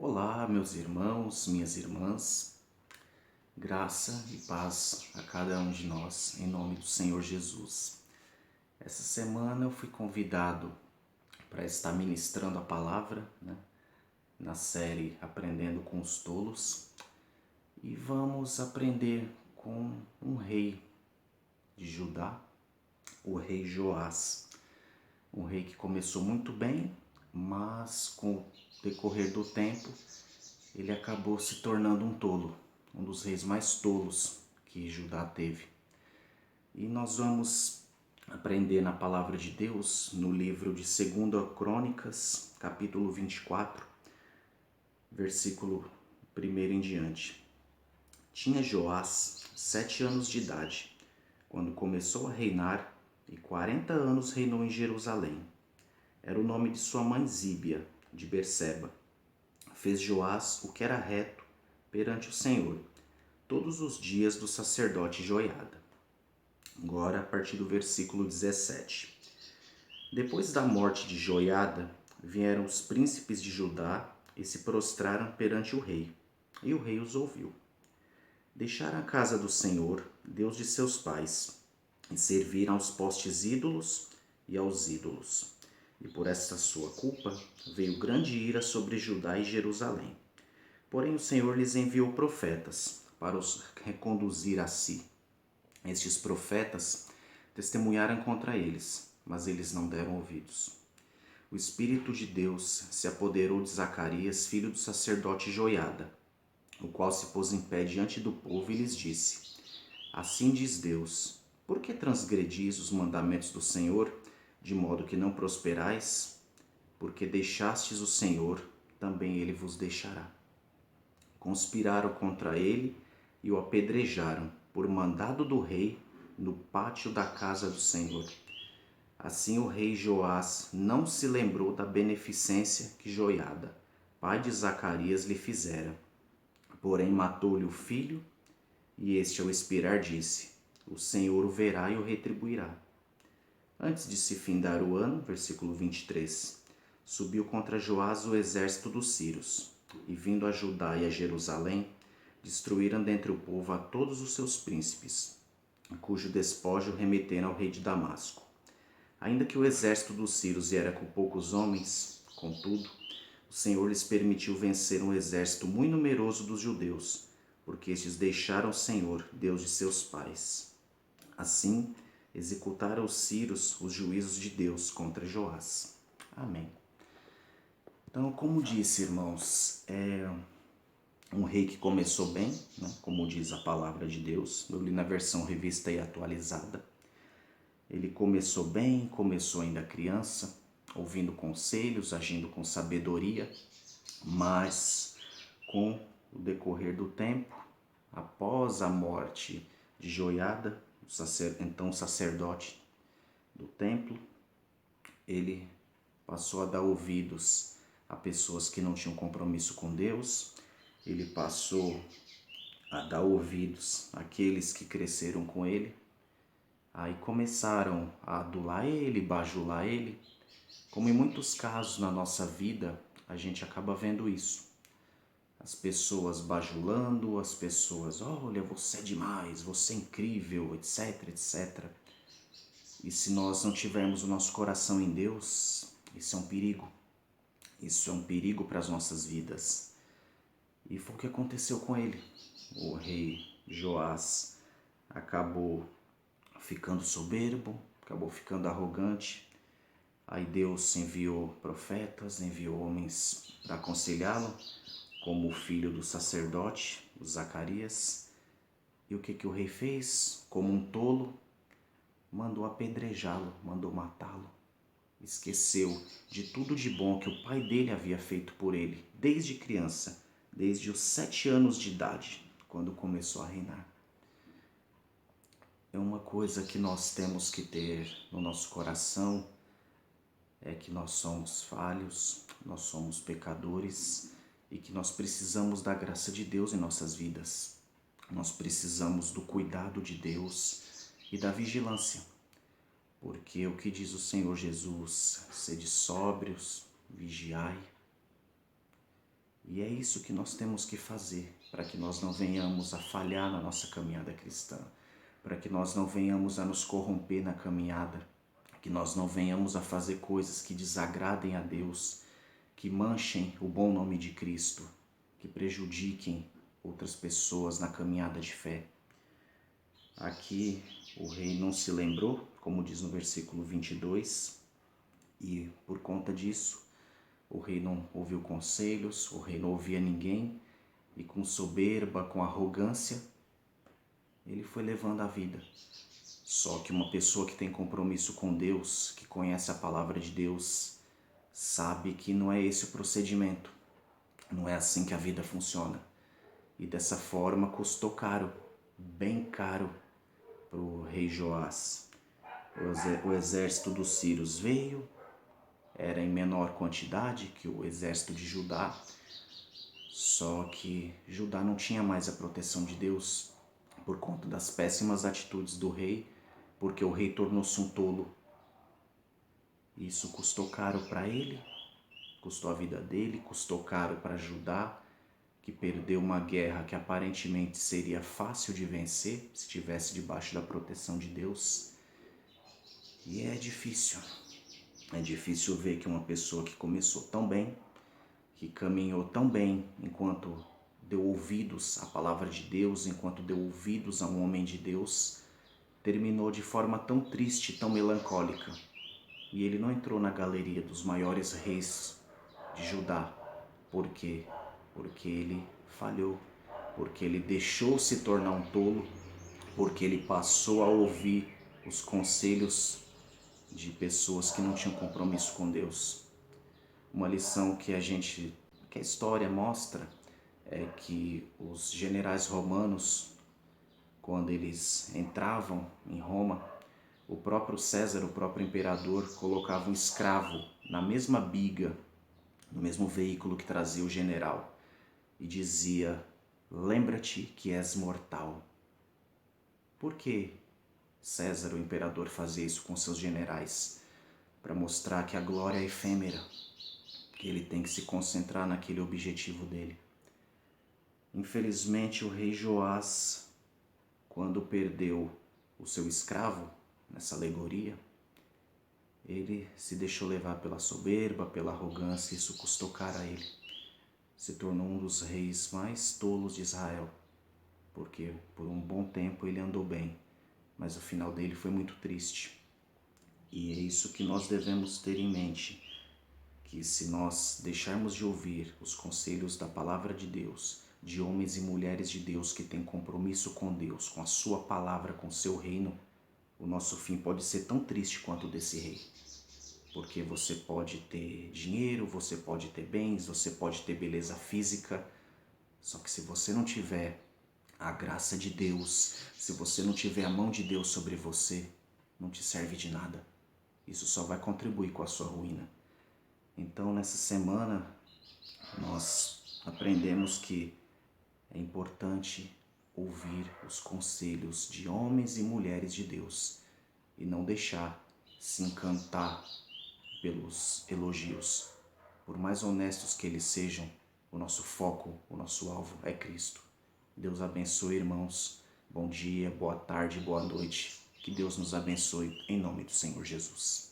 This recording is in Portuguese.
Olá, meus irmãos, minhas irmãs, graça e paz a cada um de nós, em nome do Senhor Jesus. Essa semana eu fui convidado para estar ministrando a palavra, na série Aprendendo com os Tolos, e vamos aprender com um rei de Judá, o rei Joás. Um rei que começou muito bem, mas com o decorrer do tempo ele acabou se tornando um tolo, um dos reis mais tolos que Judá teve. E nós vamos aprender na palavra de Deus, no livro de 2 Crônicas, capítulo 24, versículo 1 em diante. Tinha Joás 7 anos de idade, quando começou a reinar, e 40 anos reinou em Jerusalém. Era o nome de sua mãe Zíbia, de Berseba. Fez Joás o que era reto perante o Senhor, todos os dias do sacerdote Joiada. Agora, a partir do versículo 17. Depois da morte de Joiada, vieram os príncipes de Judá e se prostraram perante o rei, e o rei os ouviu. Deixaram a casa do Senhor, Deus de seus pais, e serviram aos postes ídolos e aos ídolos. E por esta sua culpa veio grande ira sobre Judá e Jerusalém. Porém o Senhor lhes enviou profetas para os reconduzir a si. Estes profetas testemunharam contra eles, mas eles não deram ouvidos. O Espírito de Deus se apoderou de Zacarias, filho do sacerdote Joiada, o qual se pôs em pé diante do povo e lhes disse: Assim diz Deus, por que transgredis os mandamentos do Senhor, de modo que não prosperais? Porque deixastes o Senhor, também ele vos deixará. Conspiraram contra ele e o apedrejaram, por mandado do rei, no pátio da casa do Senhor. Assim o rei Joás não se lembrou da beneficência que Joiada, pai de Zacarias, lhe fizera. Porém matou-lhe o filho, e este ao expirar disse: O Senhor o verá e o retribuirá. Antes de se findar o ano, versículo 23, subiu contra Joás o exército dos sírios, e vindo a Judá e a Jerusalém, destruíram dentre o povo a todos os seus príncipes, cujo despojo remeteram ao rei de Damasco. Ainda que o exército dos sírios era com poucos homens, contudo, o Senhor lhes permitiu vencer um exército muito numeroso dos judeus, porque estes deixaram o Senhor, Deus de seus pais. Assim, executaram os sírios os juízos de Deus contra Joás. Amém. Então, como disse, irmãos, é um rei que começou bem, como diz a palavra de Deus. Eu li na versão revista e atualizada. Ele começou bem, começou ainda criança, ouvindo conselhos, agindo com sabedoria, mas com o decorrer do tempo, após a morte de Joiada, então sacerdote do templo, ele passou a dar ouvidos a pessoas que não tinham compromisso com Deus, ele passou a dar ouvidos àqueles que cresceram com ele. Aí começaram a adular ele, bajular ele. Como em muitos casos na nossa vida, a gente acaba vendo isso. As pessoas bajulando, as pessoas, olha, você é demais, você é incrível, etc, etc. E se nós não tivermos o nosso coração em Deus, isso é um perigo. Isso é um perigo para as nossas vidas. E foi o que aconteceu com ele. O rei Joás acabou ficando soberbo, acabou ficando arrogante. Aí Deus enviou profetas, enviou homens para aconselhá-lo, como o filho do sacerdote, o Zacarias. E o que o rei fez? Como um tolo, mandou apedrejá-lo, mandou matá-lo. Esqueceu de tudo de bom que o pai dele havia feito por ele, desde criança, desde os 7 anos de idade, quando começou a reinar. É uma coisa que nós temos que ter no nosso coração, é que nós somos falhos, nós somos pecadores e que nós precisamos da graça de Deus em nossas vidas. Nós precisamos do cuidado de Deus e da vigilância. Porque o que diz o Senhor Jesus? Sede sóbrios, vigiai. E é isso que nós temos que fazer para que nós não venhamos a falhar na nossa caminhada cristã, para que nós não venhamos a nos corromper na caminhada, que nós não venhamos a fazer coisas que desagradem a Deus, que manchem o bom nome de Cristo, que prejudiquem outras pessoas na caminhada de fé. Aqui o rei não se lembrou, como diz no versículo 22, e por conta disso o rei não ouviu conselhos, o rei não ouvia ninguém, e com soberba, com arrogância, ele foi levando a vida. Só que uma pessoa que tem compromisso com Deus, que conhece a palavra de Deus, sabe que não é esse o procedimento. Não é assim que a vida funciona. E dessa forma custou caro, bem caro, para o rei Joás. O exército dos sírios veio, era em menor quantidade que o exército de Judá, só que Judá não tinha mais a proteção de Deus por conta das péssimas atitudes do rei, porque o rei tornou-se um tolo. Isso custou caro para ele, custou a vida dele, custou caro para Judá, que perdeu uma guerra que aparentemente seria fácil de vencer se estivesse debaixo da proteção de Deus. E é difícil ver que uma pessoa que começou tão bem, que caminhou tão bem enquanto deu ouvidos à palavra de Deus, enquanto deu ouvidos a um homem de Deus, terminou de forma tão triste, tão melancólica. E ele não entrou na galeria dos maiores reis de Judá. Por quê? Porque ele falhou, porque ele deixou se tornar um tolo, porque ele passou a ouvir os conselhos de pessoas que não tinham compromisso com Deus. Uma lição que a história mostra é que os generais romanos, quando eles entravam em Roma, o próprio César, o próprio imperador, colocava um escravo na mesma biga, no mesmo veículo que trazia o general, e dizia: lembra-te que és mortal. Por que César, o imperador, fazia isso com seus generais? Para mostrar que a glória é efêmera, que ele tem que se concentrar naquele objetivo dele. Infelizmente, o rei Joás, quando perdeu o seu escravo, nessa alegoria, ele se deixou levar pela soberba, pela arrogância, e isso custou caro a ele. Se tornou um dos reis mais tolos de Israel, porque por um bom tempo ele andou bem, mas o final dele foi muito triste. E é isso que nós devemos ter em mente, que se nós deixarmos de ouvir os conselhos da palavra de Deus, de homens e mulheres de Deus que têm compromisso com Deus, com a sua palavra, com o seu reino, o nosso fim pode ser tão triste quanto o desse rei. Porque você pode ter dinheiro, você pode ter bens, você pode ter beleza física, só que se você não tiver a graça de Deus, se você não tiver a mão de Deus sobre você, não te serve de nada. Isso só vai contribuir com a sua ruína. Então, nessa semana, nós aprendemos que é importante ouvir os conselhos de homens e mulheres de Deus e não deixar se encantar pelos elogios. Por mais honestos que eles sejam, o nosso foco, o nosso alvo é Cristo. Deus abençoe, irmãos. Bom dia, boa tarde, boa noite. Que Deus nos abençoe em nome do Senhor Jesus.